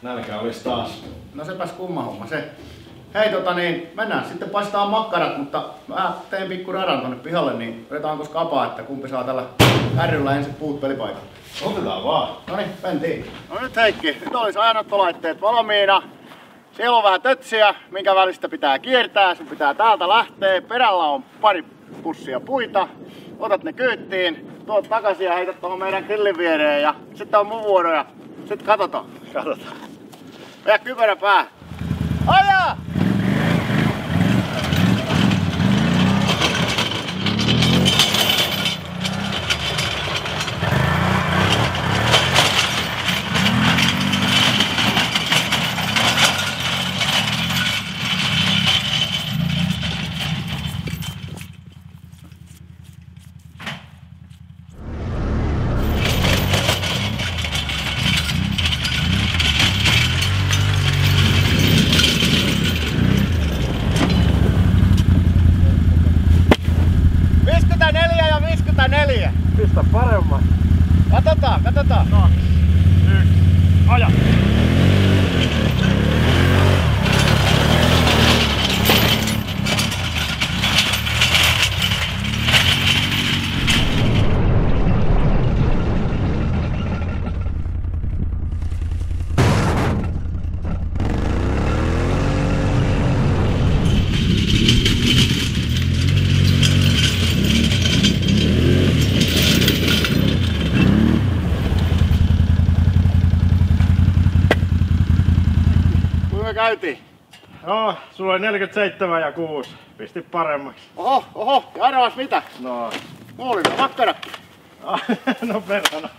Nälkä olisi taas. No sepäs kumma homma se. Hei mennään sitten paistaa makkarat, mutta mä teen pikku radan tonne pihalle, niin otetaanko kapaa, että kumpi saa tällä kärryllä ensin puut pelipaikalle. Otetaan vaan. Noniin, mentiin. No nyt Heikki, nyt olisi ajanottolaitteet valmiina. Siellä on vähän tötsiä, minkä välistä pitää kiertää. Sun pitää täältä lähteä. Perällä on pari pussia puita. Otat ne kyyttiin, tuot takaisin ja heität tuohon meidän grillin viereen. Ja sitten on mun vuoro ja sitten katsotaan. Katsotaan. Vedä kypärä päähän. Ajaa! Pistä paremmin. Katsotaan. 2, 1, aja! Käytiin. Joo, sulla oli 47 ja 6. Pisti paremmaksi. Oho, ja arvaas mitä? No. Mulla oli makkarat. No perhana.